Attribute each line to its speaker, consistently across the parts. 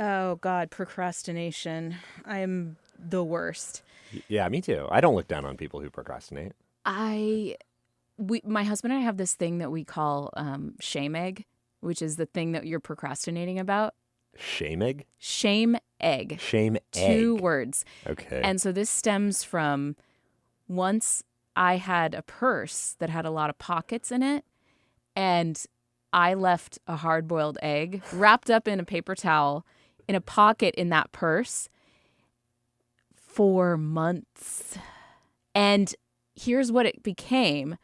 Speaker 1: Oh, God, procrastination. I'm the worst.
Speaker 2: Yeah, me too. I don't look down on people who procrastinate.
Speaker 1: My husband and I have this thing that we call shame egg, which is the thing that you're procrastinating about.
Speaker 2: Shame egg?
Speaker 1: Shame egg.
Speaker 2: Shame egg.
Speaker 1: 2 words.
Speaker 2: Okay.
Speaker 1: And so this stems from once I had a purse that had a lot of pockets in it, and I left a hard-boiled egg wrapped up in a paper towel in a pocket in that purse for months. And here's what it became.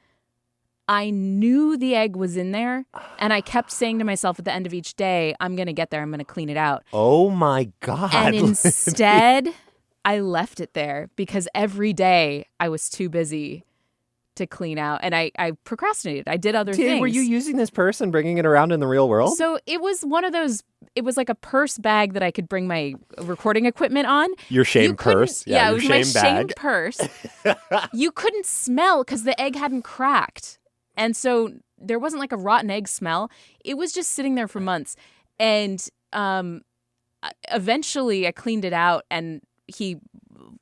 Speaker 1: I knew the egg was in there, and I kept saying to myself at the end of each day, I'm going to get there, I'm going to clean it out.
Speaker 2: Oh, my God.
Speaker 1: And instead, I left it there because every day I was too busy to clean out, and I procrastinated. I did other things.
Speaker 2: Were you using this purse and bringing it around in the real world?
Speaker 1: So it was one of those, it was like a purse bag that I could bring my recording equipment on.
Speaker 2: Your shame purse?
Speaker 1: Yeah,
Speaker 2: your
Speaker 1: it was
Speaker 2: shame
Speaker 1: my
Speaker 2: bag.
Speaker 1: shame purse. You couldn't smell because the egg hadn't cracked. And so there wasn't like a rotten egg smell. It was just sitting there for months. And eventually I cleaned it out, and he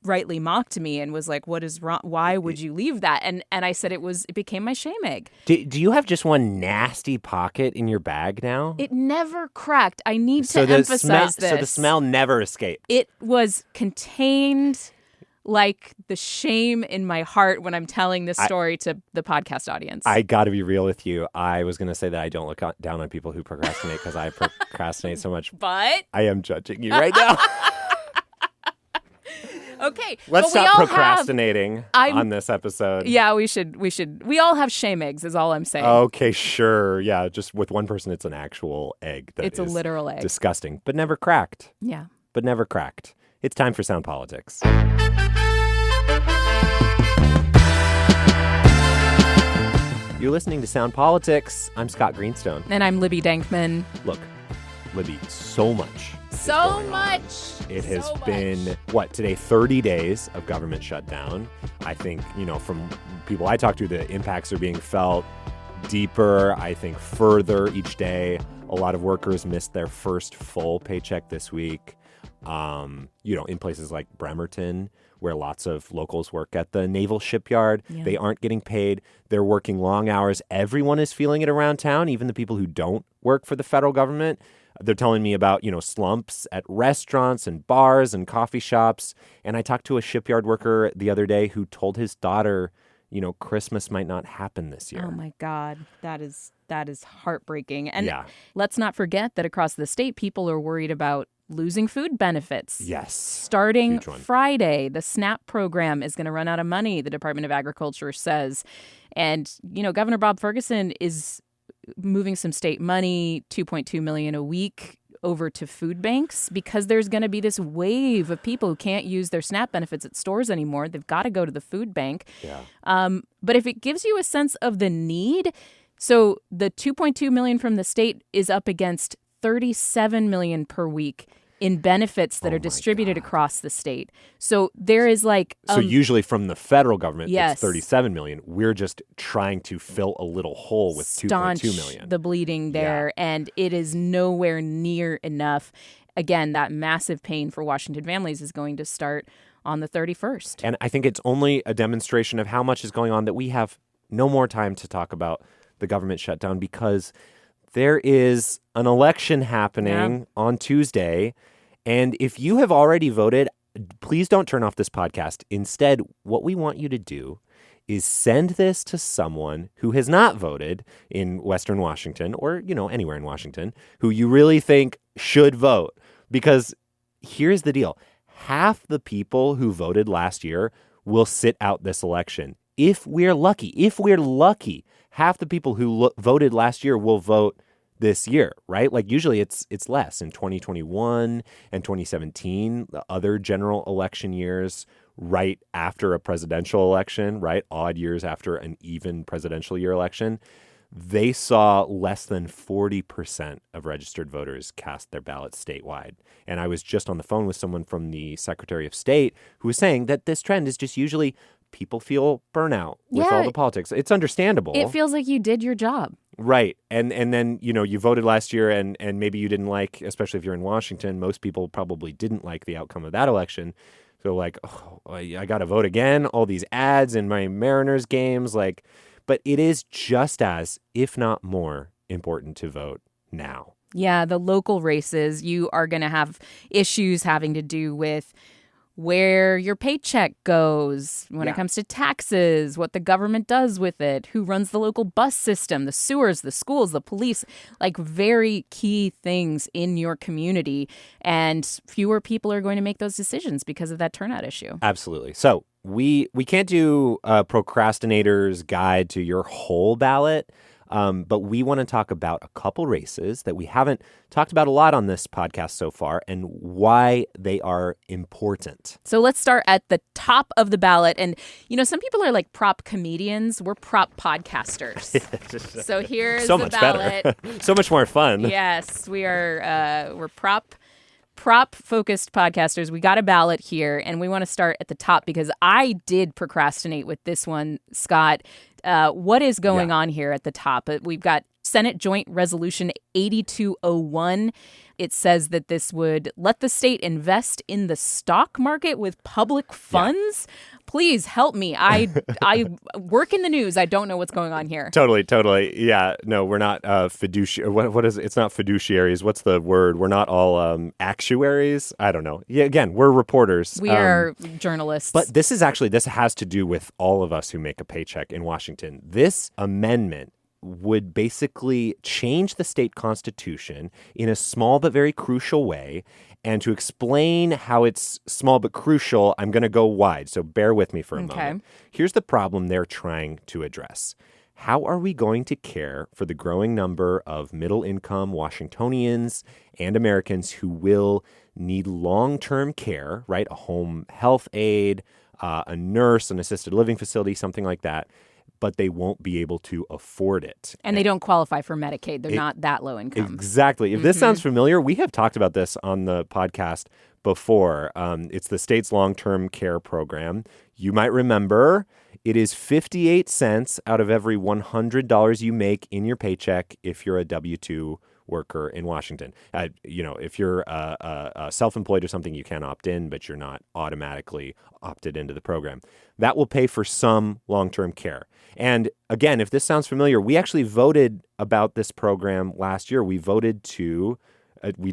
Speaker 1: rightly mocked me and was like, what is wrong? Why would you leave that? And I said it became my shame egg.
Speaker 2: Do you have just one nasty pocket in your bag now?
Speaker 1: It never cracked. I need to emphasize this.
Speaker 2: So the smell never escaped.
Speaker 1: It was contained like the shame in my heart when I'm telling this story to the podcast audience.
Speaker 2: I got to be real with you. I was going to say that I don't look down on people who procrastinate because I procrastinate so much.
Speaker 1: But
Speaker 2: I am judging you right now.
Speaker 1: Okay.
Speaker 2: Let's stop procrastinating on this episode.
Speaker 1: Yeah, we should. We all have shame eggs is all I'm saying.
Speaker 2: Okay, sure. Yeah, just with one person, it's an actual egg.
Speaker 1: It's a literal egg.
Speaker 2: Disgusting, but never cracked.
Speaker 1: Yeah.
Speaker 2: But never cracked. It's time for Sound Politics. You're listening to Sound Politics. I'm Scott Greenstone.
Speaker 1: And I'm Libby Denkmann.
Speaker 2: Look, Libby, so much.
Speaker 1: So much.
Speaker 2: It has been, today, 30 days of government shutdown. I think, from people I talk to, the impacts are being felt deeper, I think further each day. A lot of workers missed their first full paycheck this week. In places like Bremerton, where lots of locals work at the naval shipyard. Yeah. They aren't getting paid. They're working long hours. Everyone is feeling it around town, even the people who don't work for the federal government. They're telling me about, slumps at restaurants and bars and coffee shops. And I talked to a shipyard worker the other day who told his daughter, Christmas might not happen this year.
Speaker 1: Oh, my God. That is heartbreaking. And let's not forget that across the state, people are worried about losing food benefits.
Speaker 2: Yes.
Speaker 1: Starting Friday, the SNAP program is going to run out of money, the Department of Agriculture says. And, Governor Bob Ferguson is moving some state money, $2.2 million a week, over to food banks because there's going to be this wave of people who can't use their SNAP benefits at stores anymore. They've got to go to the food bank.
Speaker 2: Yeah.
Speaker 1: But if it gives you a sense of the need, so the $2.2 million from the state is up against $37 million per week in benefits that are distributed across the state. So there is
Speaker 2: so usually from the federal government,
Speaker 1: yes,
Speaker 2: it's $37 million. We're just trying to fill a little hole with $2.2 million.
Speaker 1: The bleeding there, and it is nowhere near enough. Again, that massive pain for Washington families is going to start on the 31st.
Speaker 2: And I think it's only a demonstration of how much is going on that we have no more time to talk about the government shutdown because there is an election happening on Tuesday. And if you have already voted, please don't turn off this podcast. Instead, what we want you to do is send this to someone who has not voted in Western Washington or, anywhere in Washington, who you really think should vote. Because here's the deal. Half the people who voted last year will sit out this election. If we're lucky, half the people who voted last year will vote this year, right? Like usually it's less. In 2021 and 2017, the other general election years right after a presidential election, right? Odd years after an even presidential year election, they saw less than 40% of registered voters cast their ballots statewide. And I was just on the phone with someone from the Secretary of State who was saying that this trend is just usually people feel burnout with all the politics. It's understandable.
Speaker 1: It feels like you did your job.
Speaker 2: Right. And then, you voted last year and maybe you didn't like, especially if you're in Washington, most people probably didn't like the outcome of that election. So like, oh, I got to vote again. All these ads in my Mariners games, but it is just as, if not more, important to vote now.
Speaker 1: Yeah, the local races, you are going to have issues having to do with where your paycheck goes when it comes to taxes, what the government does with it, who runs the local bus system, the sewers, the schools, the police, very key things in your community. And fewer people are going to make those decisions because of that turnout issue.
Speaker 2: Absolutely. So we can't do a procrastinator's guide to your whole ballot. But we want to talk about a couple races that we haven't talked about a lot on this podcast so far and why they are important.
Speaker 1: So let's start at the top of the ballot. And, some people are like prop comedians. We're prop podcasters. So here's
Speaker 2: so
Speaker 1: the
Speaker 2: much
Speaker 1: ballot.
Speaker 2: Better. So much more fun.
Speaker 1: Yes, we are. We're prop-focused podcasters. We got a ballot here, and we want to start at the top because I did procrastinate with this one, Scott. What is going on here at the top? We've got Senate Joint Resolution 8201. It says that this would let the state invest in the stock market with public funds. Please help me. I work in the news. I don't know what's going on here.
Speaker 2: Totally. Yeah. No, we're not fiduciary. What is it? It's not fiduciaries. What's the word? We're not all actuaries. I don't know. Yeah. Again, we're reporters.
Speaker 1: We are journalists.
Speaker 2: But this has to do with all of us who make a paycheck in Washington. This amendment would basically change the state constitution in a small but very crucial way. And to explain how it's small but crucial, I'm going to go wide. So bear with me for a moment. Here's the problem they're trying to address. How are we going to care for the growing number of middle-income Washingtonians and Americans who will need long-term care, right? A home health aide, a nurse, an assisted living facility, something like that, but they won't be able to afford it.
Speaker 1: And they don't qualify for Medicaid. They're not that low income.
Speaker 2: Exactly. If this sounds familiar, we have talked about this on the podcast before. It's the state's long-term care program. You might remember it is 58 cents out of every $100 you make in your paycheck if you're a W-2 worker in Washington. If you're self-employed or something, you can opt in, but you're not automatically opted into the program. That will pay for some long-term care. And again, if this sounds familiar, we actually voted about this program last year. We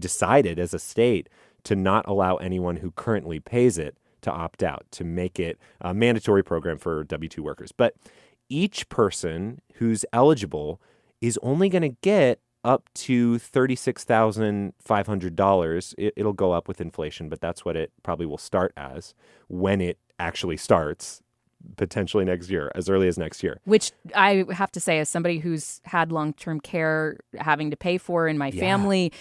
Speaker 2: decided as a state to not allow anyone who currently pays it to opt out, to make it a mandatory program for W-2 workers. But each person who's eligible is only going to get up to $36,500. It'll go up with inflation, but that's what it probably will start as when it actually starts, potentially next year, as early as next year.
Speaker 1: Which I have to say, as somebody who's had long-term care having to pay for in my family,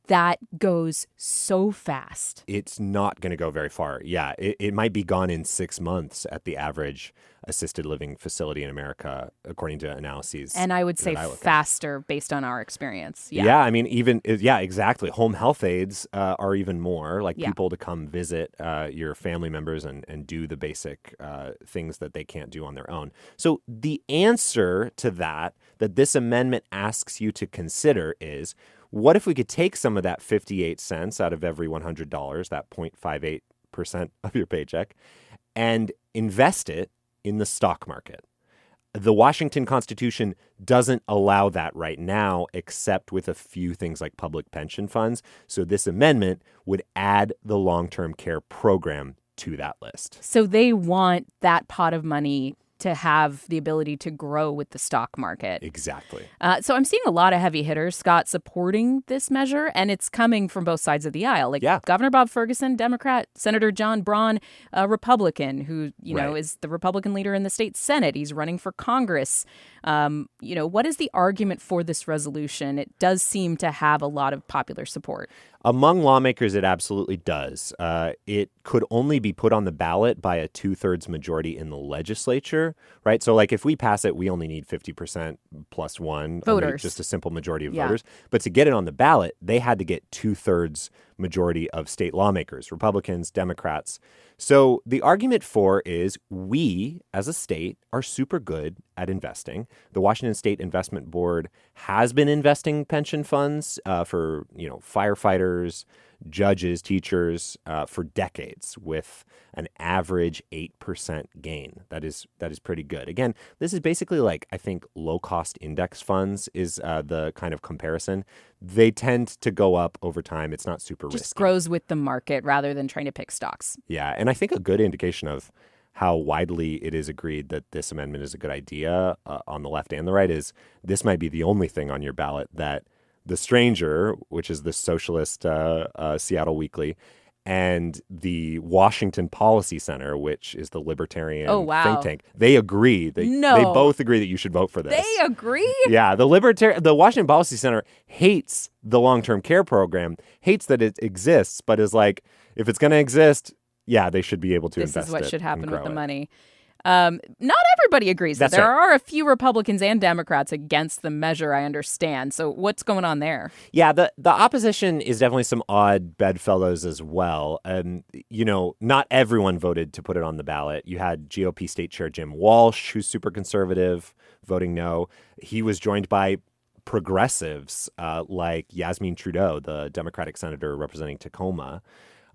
Speaker 1: that goes so fast.
Speaker 2: It's not going to go very far. Yeah, it might be gone in 6 months at the average assisted living facility in America, according to analyses.
Speaker 1: And I would say faster based on our experience.
Speaker 2: Yeah, I mean, exactly. Home health aides are even more, people to come visit your family members and do the basic things that they can't do on their own. So the answer to that this amendment asks you to consider is, what if we could take some of that 58 cents out of every $100, that 0.58% of your paycheck, and invest it in the stock market? The Washington Constitution doesn't allow that right now, except with a few things like public pension funds. So this amendment would add the long-term care program to that list.
Speaker 1: So they want that pot of money to have the ability to grow with the stock market.
Speaker 2: Exactly.
Speaker 1: So I'm seeing a lot of heavy hitters, Scott, supporting this measure, and it's coming from both sides of the aisle. Governor Bob Ferguson, Democrat, Senator John Braun, a Republican, who is the Republican leader in the state Senate. He's running for Congress. What is the argument for this resolution? It does seem to have a lot of popular support.
Speaker 2: Among lawmakers, it absolutely does. It could only be put on the ballot by a 2/3 majority in the legislature, right? So, if we pass it, we only need 50% plus one.
Speaker 1: Voters.
Speaker 2: Just a simple majority of voters. But to get it on the ballot, they had to get 2/3 majority of state lawmakers, Republicans, Democrats. So the argument for is we, as a state, are super good at investing. The Washington State Investment Board has been investing pension funds for, firefighters, judges, teachers for decades with an average 8% gain. That is pretty good. Again, this is basically like, I think, low-cost index funds is the kind of comparison. They tend to go up over time. It's not super risky.
Speaker 1: Just grows with the market rather than trying to pick stocks.
Speaker 2: Yeah, and I think a good indication of how widely it is agreed that this amendment is a good idea on the left and the right is this might be the only thing on your ballot that The Stranger, which is the socialist Seattle Weekly, and the Washington Policy Center, which is the libertarian think tank, they agree. They both agree that you should vote for this.
Speaker 1: They agree?
Speaker 2: Yeah. The Washington Policy Center hates the long-term care program, hates that it exists, but is like, if it's going to exist, yeah, they should be able to invest it.
Speaker 1: This is what should happen with the
Speaker 2: it.
Speaker 1: money. Not everybody agrees.
Speaker 2: That's
Speaker 1: there
Speaker 2: right.
Speaker 1: are a few Republicans and Democrats against the measure, I understand. So what's going on there?
Speaker 2: Yeah, the opposition is definitely some odd bedfellows as well. Not everyone voted to put it on the ballot. You had GOP State Chair Jim Walsh, who's super conservative, voting no. He was joined by progressives like Yasmin Trudeau, the Democratic senator representing Tacoma.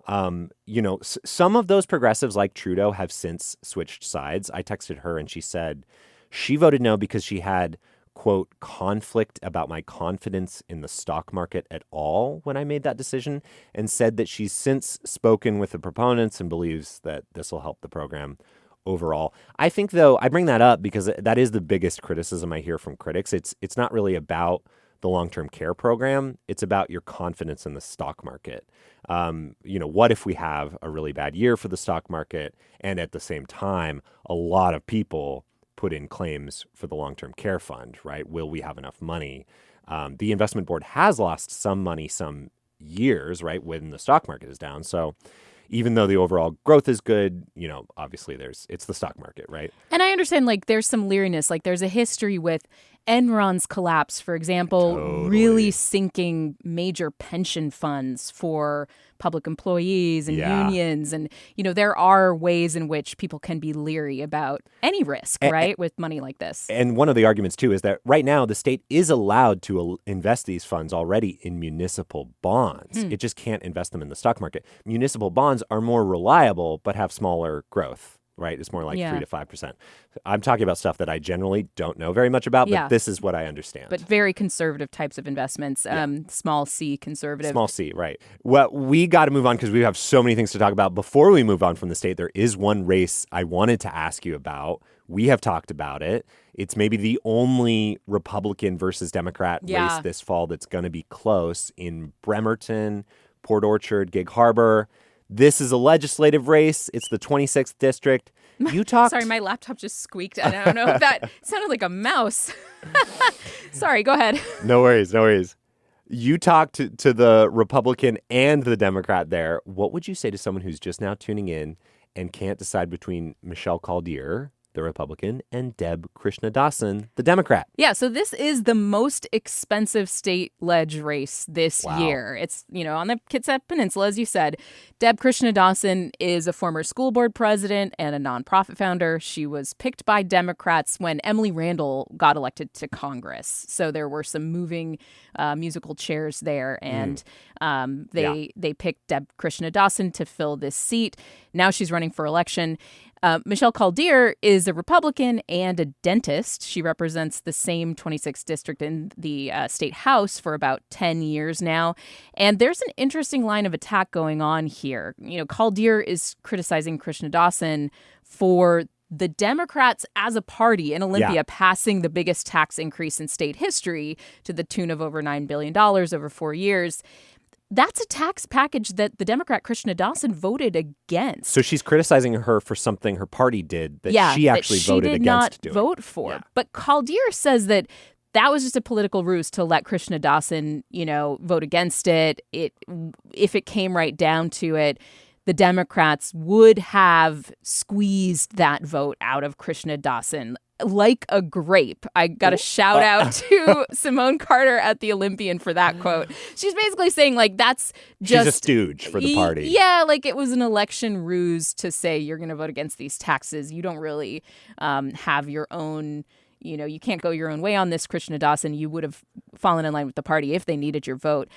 Speaker 2: Some of those progressives like Trudeau have since switched sides. I texted her and she said she voted no because she had, quote, conflict about my confidence in the stock market at all when I made that decision, and said that she's since spoken with the proponents and believes that this will help the program overall. I think, though, I bring that up because that is the biggest criticism I hear from critics. It's not really about the long-term care program. It's about your confidence in the stock market. What if we have a really bad year for the stock market and at the same time, a lot of people put in claims for the long-term care fund, right? Will we have enough money? The investment board has lost some money some years, right, when the stock market is down. So even though the overall growth is good, obviously it's the stock market, right?
Speaker 1: And I understand, there's some leeriness. There's a history with Enron's collapse, for example, really sinking major pension funds for public employees and unions. And, there are ways in which people can be leery about any risk, right, with money like this.
Speaker 2: And one of the arguments, too, is that right now the state is allowed to invest these funds already in municipal bonds. It just can't invest them in the stock market. Municipal bonds are more reliable but have smaller growth. Right? It's more like 3 to 5%. I'm talking about stuff that I generally don't know very much about, but this is what I understand.
Speaker 1: But very conservative types of investments, small c conservative.
Speaker 2: Small c, right. Well, we got to move on because we have so many things to talk about. Before we move on from the state, there is one race I wanted to ask you about. We have talked about it. It's maybe the only Republican versus Democrat race this fall that's going to be close in Bremerton, Port Orchard, Gig Harbor. This is a legislative race. It's the 26th district. You talked...
Speaker 1: Sorry, my laptop just squeaked. I don't know if that sounded like a mouse. Sorry, go ahead.
Speaker 2: No worries. You talked to the Republican and the Democrat there. What would you say to someone who's just now tuning in and can't decide between Michelle Caldier, the Republican, and Deb Krishnadasan, the Democrat?
Speaker 1: Yeah, so this is the most expensive state ledge race this year. It's, on the Kitsap Peninsula, as you said. Deb Krishnadasan is a former school board president and a nonprofit founder. She was picked by Democrats when Emily Randall got elected to Congress. So there were some moving musical chairs there, and they picked Deb Krishnadasan to fill this seat. Now she's running for election. Michelle Caldier is a Republican and a dentist. She represents the same 26th district in the state house for about 10 years now. And there's an interesting line of attack going on here. Caldier is criticizing Krishnadasan for the Democrats as a party in Olympia passing the biggest tax increase in state history to the tune of over $9 billion over 4 years. That's a tax package that the Democrat Krishnadasan voted against.
Speaker 2: So she's criticizing her for something her party did that she actually voted against doing.
Speaker 1: She did not vote for. Yeah. But Caldier says that was just a political ruse to let Krishnadasan, vote against it. If it came right down to it, the Democrats would have squeezed that vote out of Krishnadasan. like a grape. I got a shout out to Simone Carter at the Olympian for that quote. She's basically saying, like, that's just...
Speaker 2: She's a stooge for the party.
Speaker 1: Yeah, like it was an election ruse to say you're going to vote against these taxes. You don't really have your own... you can't go your own way on this, Krishna Dawson. You would have fallen in line with the party if they needed your vote.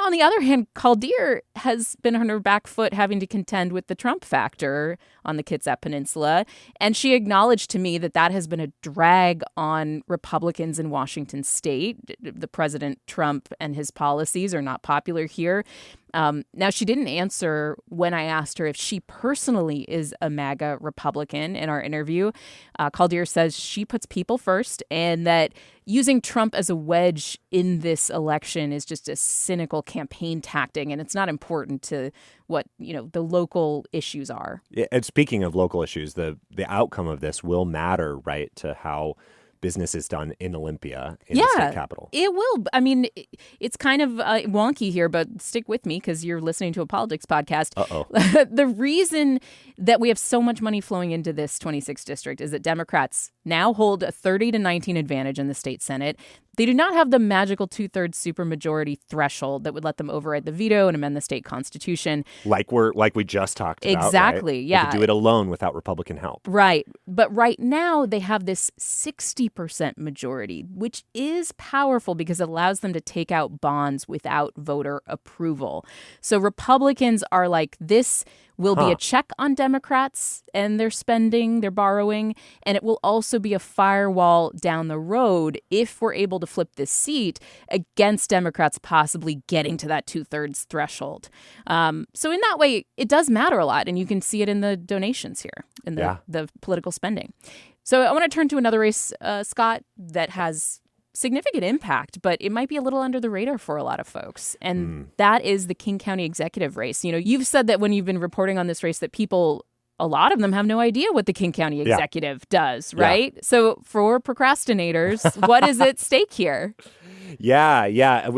Speaker 1: On the other hand, Caldeer has been on her back foot having to contend with the Trump factor on the Kitsap Peninsula. And she acknowledged to me that has been a drag on Republicans in Washington state. The President Trump and his policies are not popular here. Now, she didn't answer when I asked her if she personally is a MAGA Republican in our interview. Caldeer says she puts people first and that using Trump as a wedge in this election is just a cynical campaign tactic, and it's not important to what, the local issues are.
Speaker 2: Yeah, and speaking of local issues, the outcome of this will matter, right, to how business is done in Olympia, in the state capital.
Speaker 1: It will. I mean, it's kind of wonky here, but stick with me because you're listening to a politics podcast. The reason that we have so much money flowing into this 26th district is that Democrats now hold a 30-19 advantage in the state Senate. They do not have the magical 2/3 supermajority threshold that would let them override the veto and amend the state constitution.
Speaker 2: Like we just talked about.
Speaker 1: Exactly,
Speaker 2: right?
Speaker 1: yeah.
Speaker 2: They could do it alone without Republican help.
Speaker 1: Right. But right now they have this 60% majority, which is powerful because it allows them to take out bonds without voter approval. So Republicans are like, this will be a check on Democrats and their spending, their borrowing, and it will also be a firewall down the road if we're able to flip this seat against Democrats possibly getting to that 2/3 threshold. So in that way, it does matter a lot, and you can see it in the donations here, in the political spending. So I want to turn to another race, Scott, that has significant impact, but it might be a little under the radar for a lot of folks. And that is the King County executive race. You've said that when you've been reporting on this race that a lot of them have no idea what the King County executive does, right? Yeah. So for procrastinators, what is at stake here?
Speaker 2: Yeah.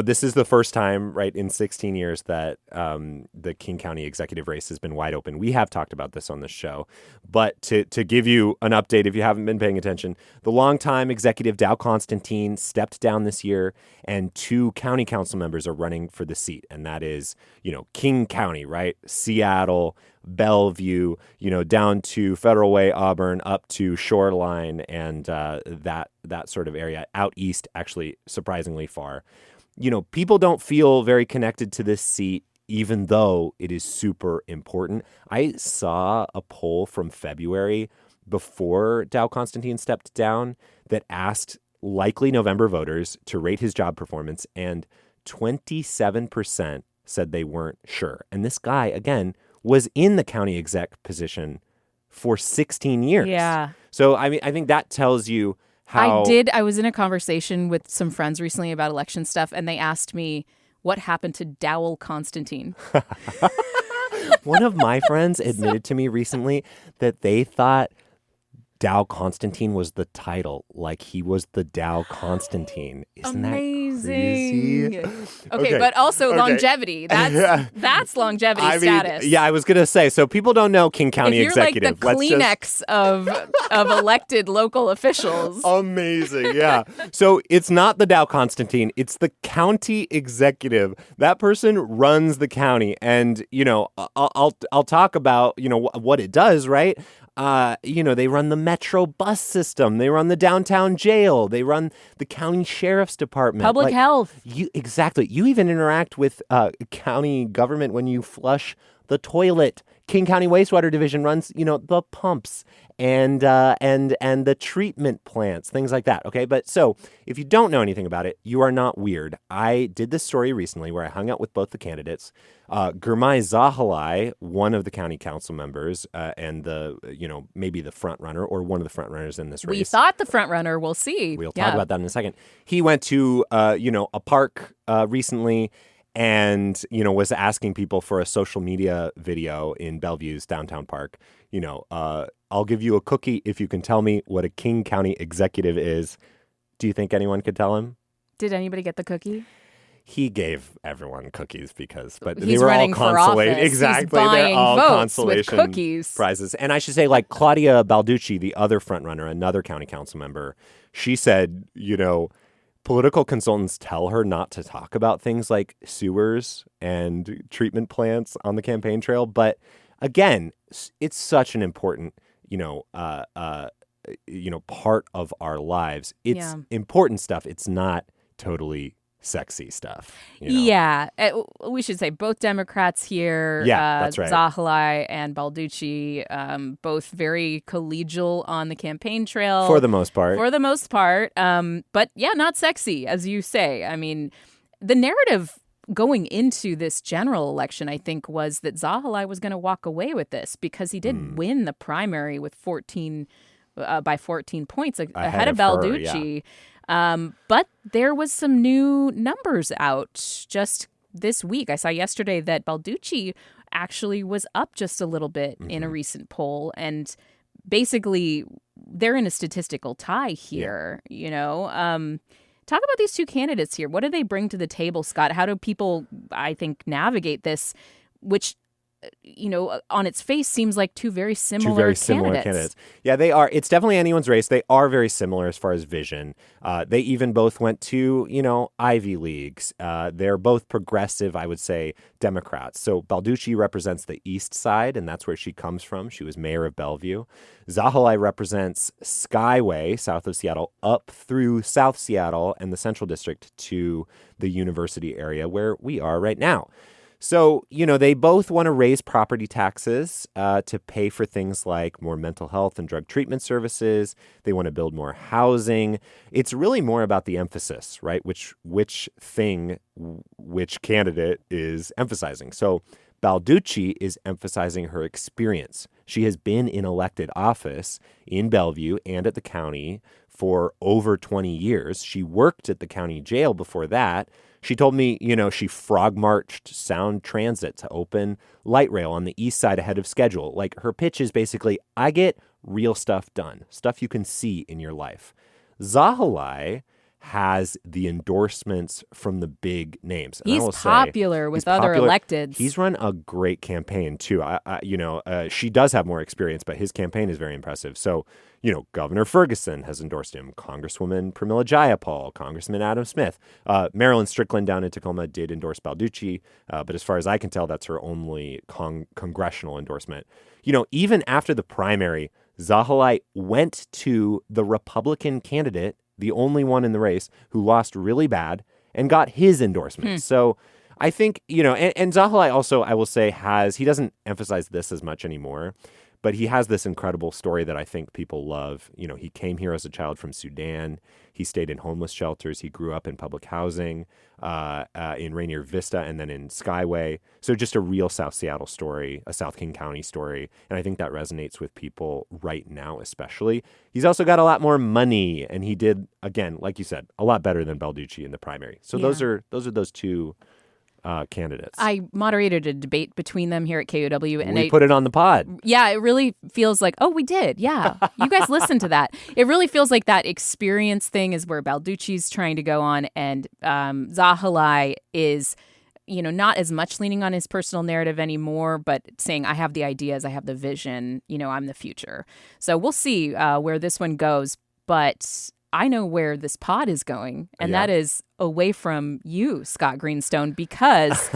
Speaker 2: This is the first time, right, in 16 years that the King County executive race has been wide open. We have talked about this on the show, but to give you an update, if you haven't been paying attention, the longtime executive Dow Constantine stepped down this year, and 2 county council members are running for the seat, and that is, King County, right, Seattle, Bellevue, down to Federal Way, Auburn, up to Shoreline, and that sort of area out east, actually surprisingly far. People don't feel very connected to this seat, even though it is super important. I saw a poll from February before Dow Constantine stepped down that asked likely November voters to rate his job performance, and 27% said they weren't sure. And this guy, again, was in the county exec position for 16 years.
Speaker 1: Yeah.
Speaker 2: So, I think that tells you how...
Speaker 1: I was in a conversation with some friends recently about election stuff, and they asked me what happened to Dowell Constantine.
Speaker 2: One of my friends admitted to me recently that they thought Dow Constantine was the title, like he was the Dow Constantine. Isn't
Speaker 1: amazing.
Speaker 2: that crazy?
Speaker 1: Okay, but also longevity. That's longevity status.
Speaker 2: Yeah, I was going to say, so people don't know King County executive.
Speaker 1: If you're like the Kleenex of elected local officials.
Speaker 2: Amazing, yeah. So it's not the Dow Constantine, it's the county executive. That person runs the county, and, I'll talk about, what it does, right? They run the Metro bus system. They run the downtown jail. They run the county sheriff's department.
Speaker 1: Public health.
Speaker 2: Exactly. You even interact with county government when you flush the toilet. King County Wastewater Division runs, the pumps and the treatment plants, things like that. Okay, but so if you don't know anything about it, you are not weird. I did this story recently where I hung out with both the candidates. Gurmai Zahalai, one of the county council members, and maybe the front runner or one of the front runners in this race.
Speaker 1: We thought the front runner. We'll see.
Speaker 2: We'll talk about that in a second. He went to a park recently, and, was asking people for a social media video in Bellevue's downtown park. I'll give you a cookie if you can tell me what a King County executive is. Do you think anyone could tell him?
Speaker 1: Did anybody get the cookie?
Speaker 2: he gave everyone cookies but
Speaker 1: He's
Speaker 2: they were all
Speaker 1: running for
Speaker 2: consolation.
Speaker 1: office.
Speaker 2: Exactly.
Speaker 1: He's buying
Speaker 2: They're all
Speaker 1: votes
Speaker 2: consolation
Speaker 1: with cookies.
Speaker 2: prizes. And I should say, like Claudia Balducci, the other frontrunner, another county council member, she said, political consultants tell her not to talk about things like sewers and treatment plants on the campaign trail. But again, it's such an important, part of our lives. It's important stuff. It's not totally sexy stuff.
Speaker 1: Yeah. We should say both Democrats here,
Speaker 2: that's right.
Speaker 1: Zahalai and Balducci, both very collegial on the campaign trail.
Speaker 2: For the most part.
Speaker 1: But yeah, not sexy, as you say. I mean, the narrative going into this general election, I think, was that Zahalai was going to walk away with this because he did win the primary with by 14 points ahead of Balducci.
Speaker 2: Yeah.
Speaker 1: But there was some new numbers out just this week. I saw yesterday that Balducci actually was up just a little bit in a recent poll. And basically, they're in a statistical tie here, Talk about these two candidates here. What do they bring to the table, Scott? How do people, I think, navigate this, which on its face seems like two very similar candidates.
Speaker 2: Yeah, they are. It's definitely anyone's race. They are very similar as far as vision. They even both went to, Ivy Leagues. They're both progressive, I would say, Democrats. So Balducci represents the East Side, and that's where she comes from. She was mayor of Bellevue. Zahalai represents Skyway, south of Seattle, up through South Seattle and the Central District to the university area where we are right now. So, they both want to raise property taxes to pay for things like more mental health and drug treatment services. They want to build more housing. It's really more about the emphasis, right? Which candidate is emphasizing. So Balducci is emphasizing her experience. She has been in elected office in Bellevue and at the county for over 20 years. She worked at the county jail before that. She told me, she frog marched Sound Transit to open light rail on the east side ahead of schedule. Like, her pitch is basically, I get real stuff done, stuff you can see in your life. Zahalai has the endorsements from the big names. And
Speaker 1: he's popular with other electeds.
Speaker 2: He's run a great campaign, too. She does have more experience, but his campaign is very impressive. So, Governor Ferguson has endorsed him. Congresswoman Pramila Jayapal, Congressman Adam Smith. Marilyn Strickland down in Tacoma did endorse Balducci, but as far as I can tell, that's her only congressional endorsement. Even after the primary, Zahalai went to the Republican candidate, the only one in the race, who lost really bad, and got his endorsement. So I think, and Zahalai also, I will say, he doesn't emphasize this as much anymore, but he has this incredible story that I think people love. He came here as a child from Sudan. He stayed in homeless shelters. He grew up in public housing in Rainier Vista and then in Skyway. So just a real South Seattle story, a South King County story. And I think that resonates with people right now especially. He's also got a lot more money. And he did, again, like you said, a lot better than Balducci in the primary. So those are those two candidates.
Speaker 1: I moderated a debate between them here at KUOW. And
Speaker 2: we put it on the pod.
Speaker 1: Yeah, it really feels like, we did. Yeah. You guys listened to that. It really feels like that experience thing is where Balducci's trying to go on. And Zahalai is, not as much leaning on his personal narrative anymore, but saying, I have the ideas, I have the vision, I'm the future. So we'll see where this one goes. But I know where this pod is going, and that is away from you, Scott Greenstone, because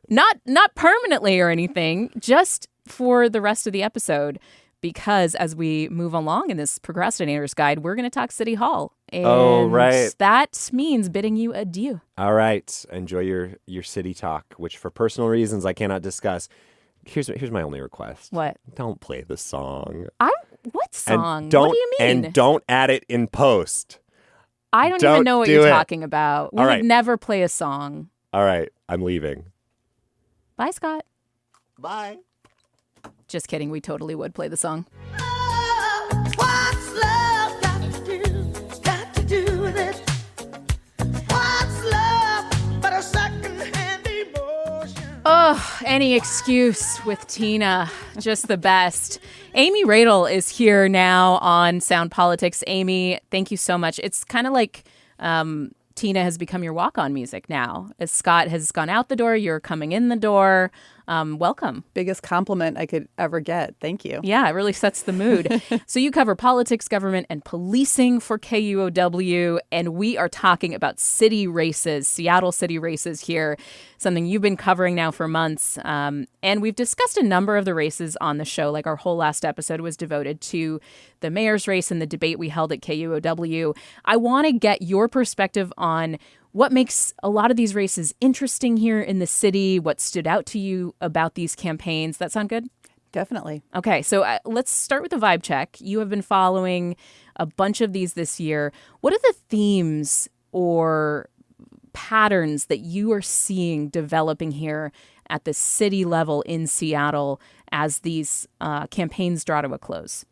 Speaker 1: not permanently or anything, just for the rest of the episode, because as we move along in this Procrastinator's Guide, we're going to talk City Hall. And that means bidding you adieu. All right. Enjoy your city talk, which for personal reasons I cannot discuss. Here's my only request. What? Don't play the song. What song? What do you mean? And don't add it in post. I don't even know what you're talking about. We would never play a song. All right. I'm leaving. Bye, Scott. Bye. Just kidding. We totally would play the song. What's love got to do? Got to do with it. What's love but a second-hand emotion? Oh, any excuse with Tina. Just the best. Amy Radel is here now on Sound Politics. Amy, thank you so much. It's kind of like Tina has become your walk-on music now. As Scott has gone out the door, you're coming in the door. Welcome.
Speaker 3: Biggest compliment I could ever get. Thank you.
Speaker 1: Yeah, it really sets the mood. So you cover politics, government, and policing for KUOW, and we are talking about city races, Seattle city races here, something you've been covering now for months. And we've discussed a number of the races on the show, like our whole last episode was devoted to the mayor's race and the debate we held at KUOW. I want to get your perspective on what makes a lot of these races interesting here in the city, what stood out to you about these campaigns. That sound good?
Speaker 3: Definitely.
Speaker 1: Okay, so let's start with the vibe check. You have been following a bunch of these this year. What are the themes or patterns that you are seeing developing here at the city level in Seattle as these campaigns draw to a close?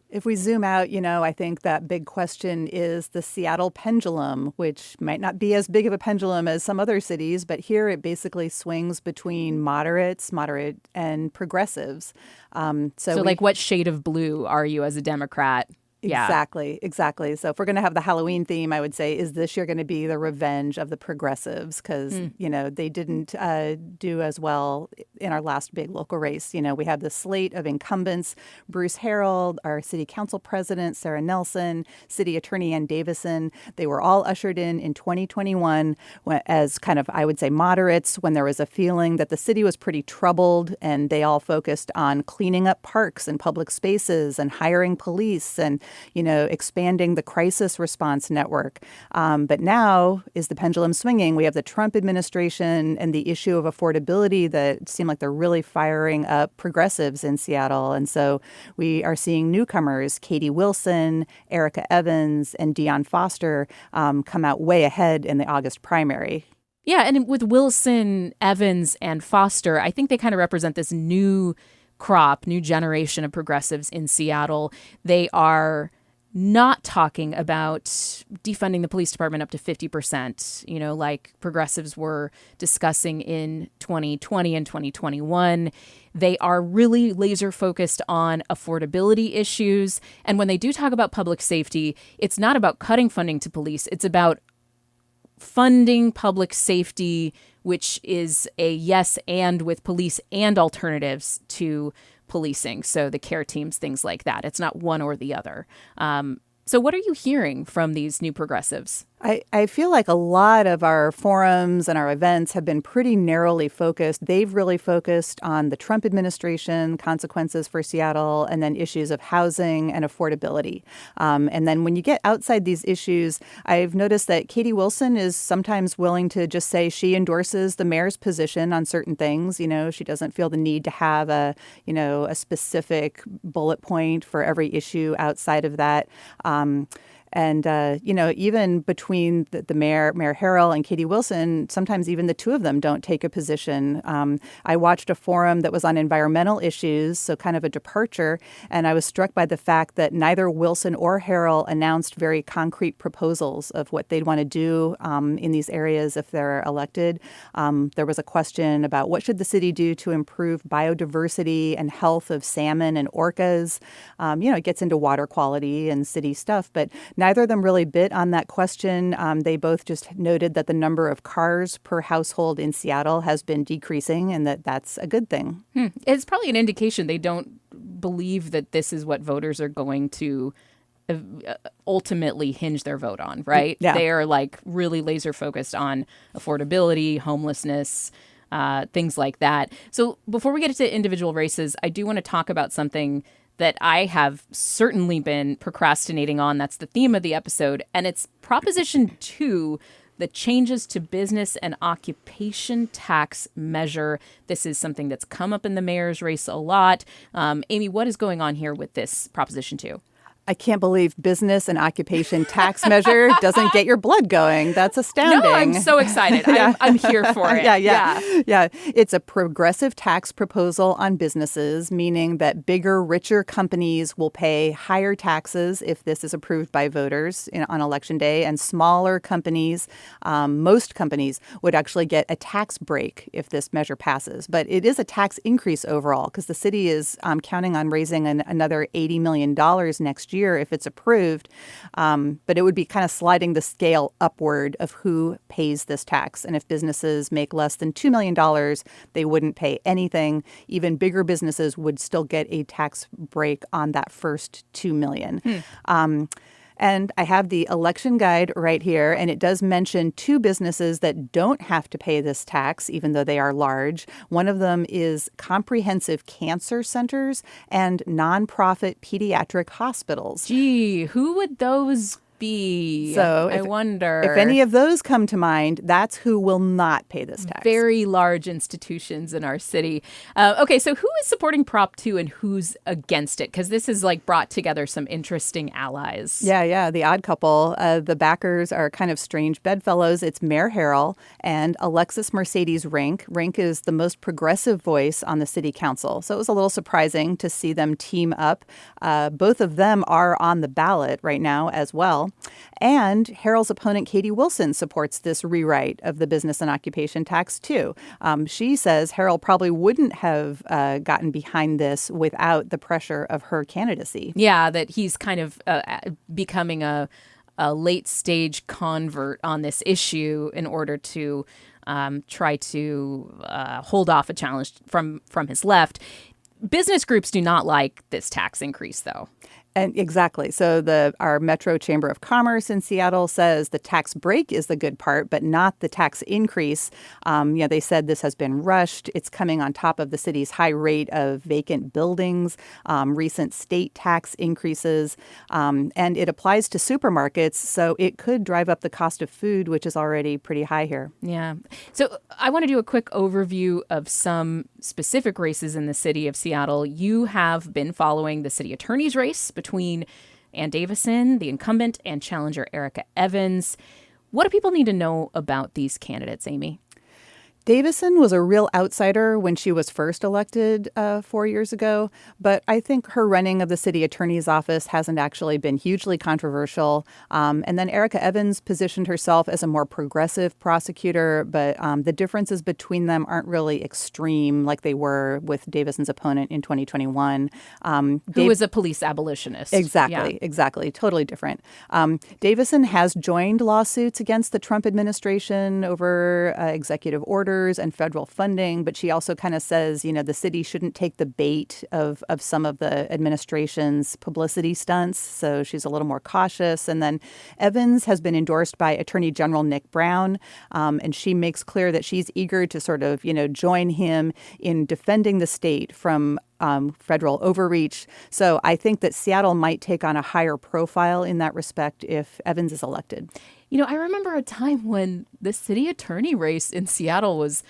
Speaker 3: If we zoom out, I think that big question is the Seattle pendulum, which might not be as big of a pendulum as some other cities, but here it basically swings between moderate, and progressives.
Speaker 1: So like what shade of blue are you as a Democrat? Yeah.
Speaker 3: Exactly. So if we're going to have the Halloween theme, I would say, is this year going to be the revenge of the progressives? Because, they didn't do as well in our last big local race. We have the slate of incumbents, Bruce Harreld, our city council president, Sarah Nelson, city attorney Ann Davison. They were all ushered in 2021 as kind of, I would say, moderates when there was a feeling that the city was pretty troubled, and they all focused on cleaning up parks and public spaces and hiring police and expanding the crisis response network. But now is the pendulum swinging. We have the Trump administration and the issue of affordability that seem like they're really firing up progressives in Seattle. And so we are seeing newcomers, Katie Wilson, Erica Evans, and Dion Foster come out way ahead in the August primary.
Speaker 1: Yeah, and with Wilson, Evans, and Foster, I think they kind of represent this new generation of progressives in Seattle. They are not talking about defunding the police department up to 50%, like progressives were discussing in 2020 and 2021. They are really laser focused on affordability issues. And when they do talk about public safety, it's not about cutting funding to police. It's about funding public safety, which is a yes and with police and alternatives to policing. So the care teams, things like that. It's not one or the other. So what are you hearing from these new progressives?
Speaker 3: I feel like a lot of our forums and our events have been pretty narrowly focused. They've really focused on the Trump administration, consequences for Seattle, and then issues of housing and affordability. And then when you get outside these issues, I've noticed that Katie Wilson is sometimes willing to just say she endorses the mayor's position on certain things. She doesn't feel the need to have a specific bullet point for every issue outside of that. And, even between the Mayor Harrell and Katie Wilson, sometimes even the two of them don't take a position. I watched a forum that was on environmental issues, so kind of a departure, and I was struck by the fact that neither Wilson or Harrell announced very concrete proposals of what they'd want to do in these areas if they're elected. There was a question about what should the city do to improve biodiversity and health of salmon and orcas. It gets into water quality and city stuff, but neither of them really bit on that question. They both just noted that the number of cars per household in Seattle has been decreasing and that's a good thing.
Speaker 1: It's probably an indication they don't believe that this is what voters are going to ultimately hinge their vote on, right?
Speaker 3: Yeah.
Speaker 1: They are like really laser focused on affordability, homelessness, things like that. So before we get into individual races, I do want to talk about something that I have certainly been procrastinating on. That's the theme of the episode. And it's Proposition 2, the changes to business and occupation tax measure. This is something that's come up in the mayor's race a lot. Amy, what is going on here with this Proposition 2?
Speaker 3: I can't believe business and occupation tax measure doesn't get your blood going. That's astounding.
Speaker 1: No, I'm so excited.
Speaker 3: Yeah.
Speaker 1: I'm here for it.
Speaker 3: Yeah. It's a progressive tax proposal on businesses, meaning that bigger, richer companies will pay higher taxes if this is approved by voters on Election Day, and smaller companies, most companies, would actually get a tax break if this measure passes. But it is a tax increase overall because the city is counting on raising another $80 million next next year if it's approved. But it would be kind of sliding the scale upward of who pays this tax. And if businesses make less than $2 million, they wouldn't pay anything. Even bigger businesses would still get a tax break on that first $2 million. And I have the election guide right here, and it does mention two businesses that don't have to pay this tax, even though they are large. One of them is comprehensive cancer centers and nonprofit pediatric hospitals.
Speaker 1: Gee, who would those be?
Speaker 3: So
Speaker 1: I wonder.
Speaker 3: If any of those come to mind, that's who will not pay this tax.
Speaker 1: Very large institutions in our city. Okay, so who is supporting Prop 2 and who's against it? Because this has brought together some interesting allies.
Speaker 3: Yeah, the odd couple. The backers are kind of strange bedfellows. It's Mayor Harrell and Alexis Mercedes Rink. Rink is the most progressive voice on the city council. So it was a little surprising to see them team up. Both of them are on the ballot right now as well. And Harrell's opponent, Katie Wilson, supports this rewrite of the business and occupation tax, too. She says Harrell probably wouldn't have gotten behind this without the pressure of her candidacy.
Speaker 1: Yeah, that he's kind of becoming a late-stage convert on this issue in order to try to hold off a challenge from his left. Business groups do not like this tax increase, though.
Speaker 3: And exactly. So our Metro Chamber of Commerce in Seattle says the tax break is the good part, but not the tax increase. They said this has been rushed. It's coming on top of the city's high rate of vacant buildings, recent state tax increases, and it applies to supermarkets. So it could drive up the cost of food, which is already pretty high here.
Speaker 1: Yeah. So I want to do a quick overview of some specific races in the city of Seattle. You have been following the city attorney's race between Ann Davison, the incumbent, and challenger Erica Evans. What do people need to know about these candidates, Amy?
Speaker 3: Davison was a real outsider when she was first elected 4 years ago, but I think her running of the city attorney's office hasn't actually been hugely controversial. And then Erica Evans positioned herself as a more progressive prosecutor, but the differences between them aren't really extreme like they were with Davison's opponent in 2021.
Speaker 1: Who was a police abolitionist.
Speaker 3: Exactly. Totally different. Davison has joined lawsuits against the Trump administration over executive orders and federal funding, but she also kind of says, the city shouldn't take the bait of some of the administration's publicity stunts. So she's a little more cautious. And then Evans has been endorsed by Attorney General Nick Brown, and she makes clear that she's eager to sort of, join him in defending the state from federal overreach. So I think that Seattle might take on a higher profile in that respect if Evans is elected.
Speaker 1: I remember a time when the city attorney race in Seattle was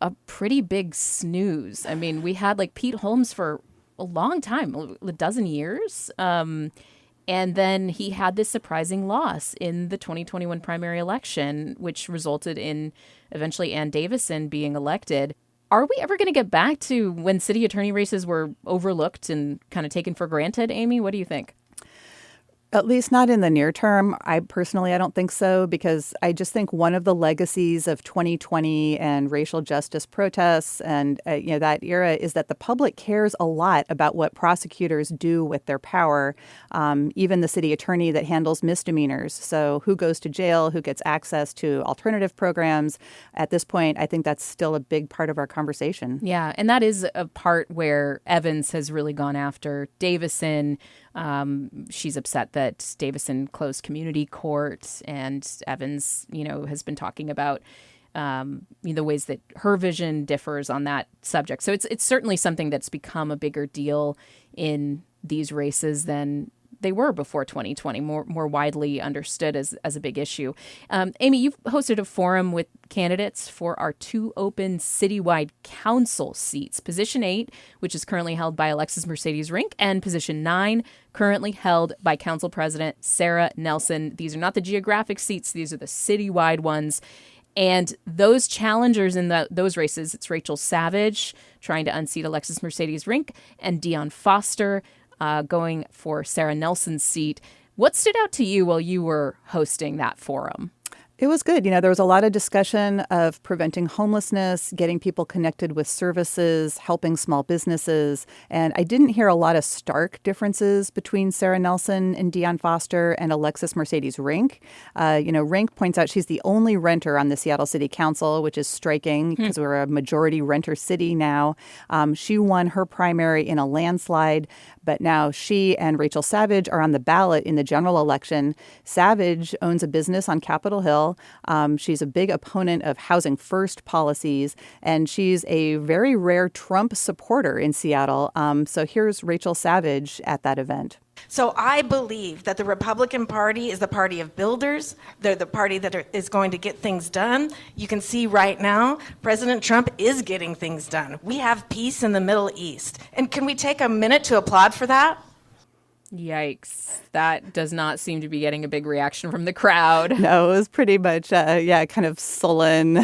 Speaker 1: a pretty big snooze. I mean, we had Pete Holmes for a long time, a dozen years. And then he had this surprising loss in the 2021 primary election, which resulted in eventually Ann Davison being elected. Are we ever going to get back to when city attorney races were overlooked and kind of taken for granted, Amy? What do you think?
Speaker 3: At least not in the near term. I don't think so, because I just think one of the legacies of 2020 and racial justice protests and that era is that the public cares a lot about what prosecutors do with their power, even the city attorney that handles misdemeanors. So who goes to jail, who gets access to alternative programs. At this point, I think that's still a big part of our conversation.
Speaker 1: Yeah, and that is a part where Evans has really gone after Davison. She's upset that Davison closed community court, and Evans, has been talking about the ways that her vision differs on that subject. So it's certainly something that's become a bigger deal in these races than they were before 2020, more widely understood as a big issue. Amy, you've hosted a forum with candidates for our two open citywide council seats. Position 8, which is currently held by Alexis Mercedes Rink, and Position 9, currently held by Council President Sarah Nelson. These are not the geographic seats. These are the citywide ones. And those challengers in those races, it's Rachel Savage trying to unseat Alexis Mercedes Rink and Dion Foster going for Sarah Nelson's seat. What stood out to you while you were hosting that forum?
Speaker 3: It was good. There was a lot of discussion of preventing homelessness, getting people connected with services, helping small businesses. And I didn't hear a lot of stark differences between Sarah Nelson and Dion Foster and Alexis Mercedes Rink. Rink points out she's the only renter on the Seattle City Council, which is striking because we're a majority renter city now. She won her primary in a landslide, but now she and Rachel Savage are on the ballot in the general election. Savage owns a business on Capitol Hill. She's a big opponent of housing first policies, and she's a very rare Trump supporter in Seattle. So here's Rachel Savage at that event.
Speaker 4: So I believe that the Republican Party is the party of builders. They're the party that is going to get things done. You can see right now, President Trump is getting things done. We have peace in the Middle East. And can we take a minute to applaud for that?
Speaker 1: Yikes. That does not seem to be getting a big reaction from the crowd.
Speaker 3: No, it was pretty much, kind of sullen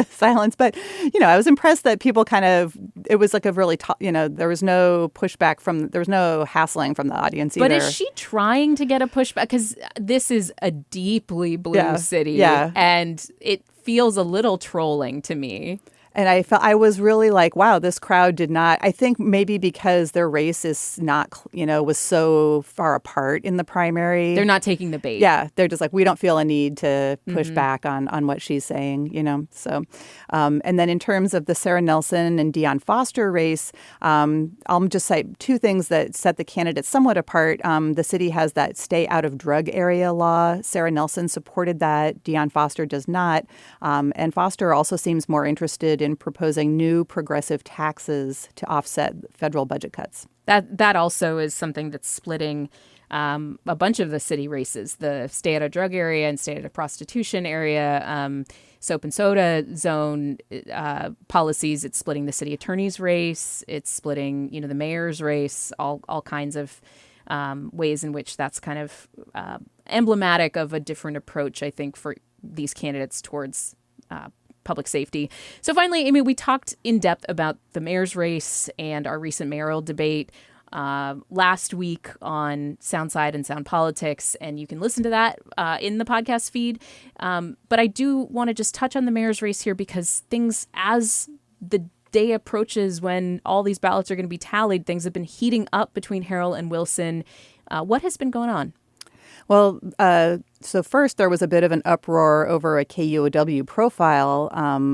Speaker 3: silence. But, I was impressed that people it was like a really, there was no pushback there was no hassling from the audience either.
Speaker 1: But is she trying to get a pushback? Because this is a deeply blue city.
Speaker 3: Yeah.
Speaker 1: And it feels a little trolling to me.
Speaker 3: And I was really like, wow, this crowd did not. I think maybe because their race is not, was so far apart in the primary.
Speaker 1: They're not taking the bait.
Speaker 3: Yeah, they're just like, we don't feel a need to push back on what she's saying, So, and then in terms of the Sarah Nelson and Dion Foster race, I'll just cite two things that set the candidates somewhat apart. The city has that stay out of drug area law. Sarah Nelson supported that. Dion Foster does not. And Foster also seems more interested in proposing new progressive taxes to offset federal budget cuts.
Speaker 1: That also is something that's splitting a bunch of the city races, the stay out of drug area and stay out of prostitution area, soap and soda zone policies. It's splitting the city attorney's race. It's splitting, the mayor's race, all kinds of ways in which that's kind of emblematic of a different approach, I think, for these candidates towards public safety. So finally, we talked in depth about the mayor's race and our recent mayoral debate last week on Soundside and Sound Politics, and you can listen to that in the podcast feed. But I do want to just touch on the mayor's race here because things, as the day approaches when all these ballots are going to be tallied, things have been heating up between Harrell and Wilson. What has been going on?
Speaker 3: Well, so first there was a bit of an uproar over a KUOW profile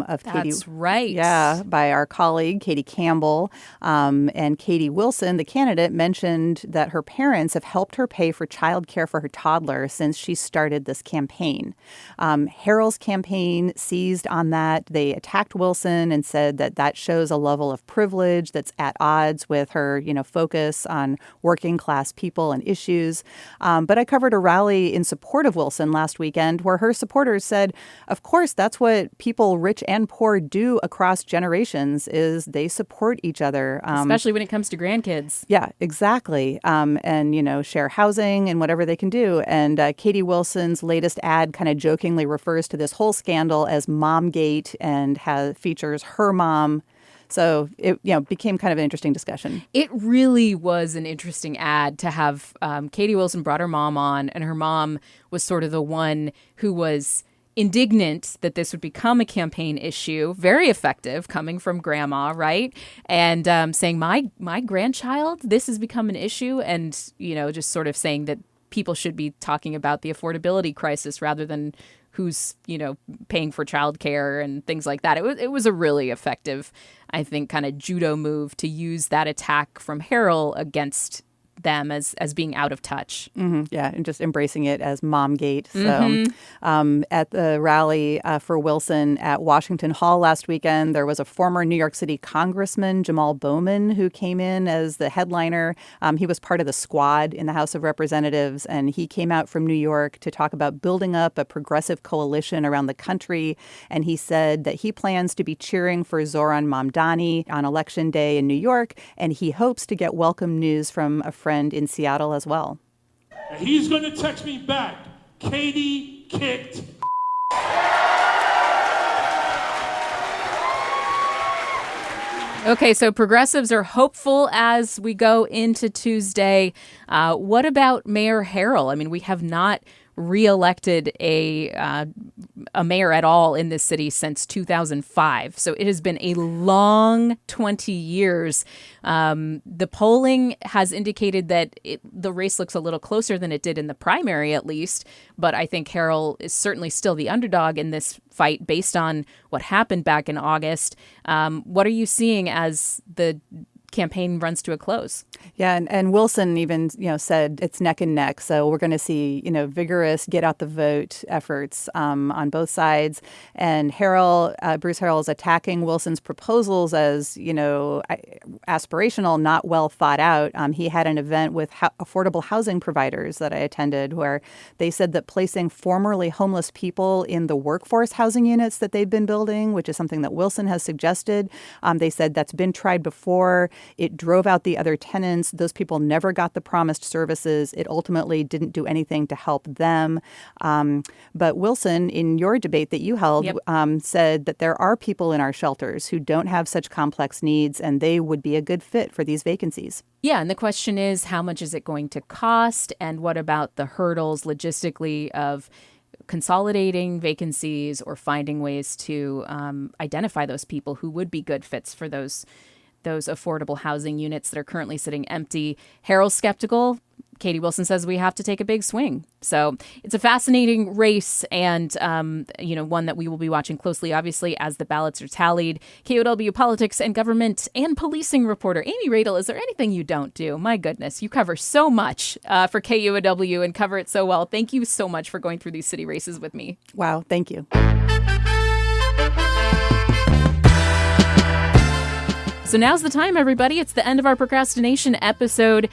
Speaker 3: of Katie.
Speaker 1: That's right.
Speaker 3: Yeah, by our colleague, Katie Campbell. And Katie Wilson, the candidate, mentioned that her parents have helped her pay for childcare for her toddler since she started this campaign. Harrell's campaign seized on that. They attacked Wilson and said that shows a level of privilege that's at odds with her, focus on working class people and issues. But I covered a rally in support of Wilson last weekend where her supporters said, of course, that's what people rich and poor do across generations is they support each other.
Speaker 1: Especially when it comes to grandkids.
Speaker 3: Yeah, exactly. And, share housing and whatever they can do. And Katie Wilson's latest ad kind of jokingly refers to this whole scandal as Momgate and features her mom. So it became kind of an interesting discussion.
Speaker 1: It really was an interesting ad to have Katie Wilson brought her mom on, and her mom was sort of the one who was indignant that this would become a campaign issue. Very effective coming from grandma, right? And saying, my grandchild, this has become an issue. And, just sort of saying that people should be talking about the affordability crisis rather than who's, paying for childcare and things like that. It was a really effective, I think, kind of judo move to use that attack from Harrell against them as being out of touch.
Speaker 3: Mm-hmm. Yeah, and just embracing it as Momgate. So at the rally for Wilson at Washington Hall last weekend, there was a former New York City Congressman, Jamal Bowman, who came in as the headliner. He was part of the squad in the House of Representatives, and he came out from New York to talk about building up a progressive coalition around the country. And he said that he plans to be cheering for Zohran Mamdani on Election Day in New York, and he hopes to get welcome news from a friend in Seattle as well.
Speaker 5: And he's going to text me back, Katie kicked.
Speaker 1: Okay, so progressives are hopeful as we go into Tuesday. What about Mayor Harrell? We have not reelected a mayor at all in this city since 2005. So it has been a long 20 years. The polling has indicated that the race looks a little closer than it did in the primary, at least. But I think Harrell is certainly still the underdog in this fight based on what happened back in August. What are you seeing as the campaign runs to a close?
Speaker 3: Yeah, and Wilson even, said it's neck and neck. So we're going to see, vigorous get out the vote efforts on both sides. And Bruce Harrell is attacking Wilson's proposals as, aspirational, not well thought out. He had an event with affordable housing providers that I attended where they said that placing formerly homeless people in the workforce housing units that they've been building, which is something that Wilson has suggested, they said that's been tried before. It drove out the other tenants. Those people never got the promised services. It ultimately didn't do anything to help them. But Wilson, in your debate that you held, said that there are people in our shelters who don't have such complex needs, and they would be a good fit for these vacancies.
Speaker 1: Yeah, and the question is, how much is it going to cost? And what about the hurdles logistically of consolidating vacancies or finding ways to identify those people who would be good fits for those affordable housing units that are currently sitting empty? Harrell's skeptical. Katie Wilson says we have to take a big swing. So it's a fascinating race and, one that we will be watching closely, obviously, as the ballots are tallied. KUOW politics and government and policing reporter Amy Radel, is there anything you don't do? My goodness, you cover so much for KUOW and cover it so well. Thank you so much for going through these city races with me.
Speaker 3: Wow, thank you.
Speaker 1: So now's the time, everybody. It's the end of our procrastination episode,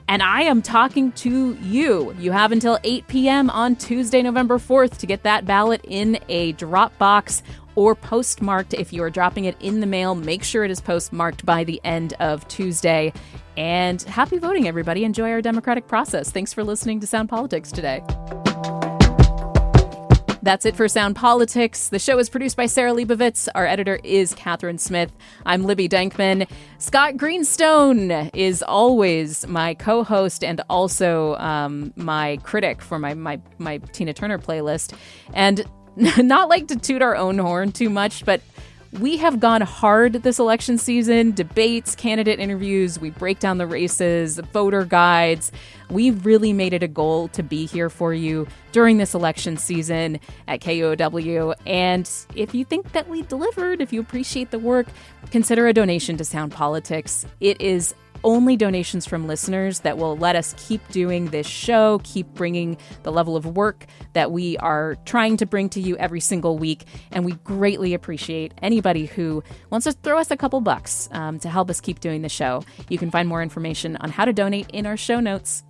Speaker 1: and I am talking to you. You have until 8 p.m. on Tuesday, November 4th to get that ballot in a drop box or postmarked. If you are dropping it in the mail, make sure it is postmarked by the end of Tuesday. And happy voting, everybody. Enjoy our democratic process. Thanks for listening to Sound Politics today. That's it for Sound Politics. The show is produced by Sarah Leibovitz. Our editor is Catharine Smith. I'm Libby Denkmann. Scott Greenstone is always my co-host and also my critic for my Tina Turner playlist. And not like to toot our own horn too much, but we have gone hard this election season. Debates, candidate interviews, we break down the races, voter guides. We've really made it a goal to be here for you during this election season at KUOW. And if you think that we delivered, if you appreciate the work, consider a donation to Sound Politics. It is only donations from listeners that will let us keep doing this show, keep bringing the level of work that we are trying to bring to you every single week. And we greatly appreciate anybody who wants to throw us a couple bucks to help us keep doing the show. You can find more information on how to donate in our show notes.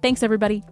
Speaker 1: Thanks, everybody.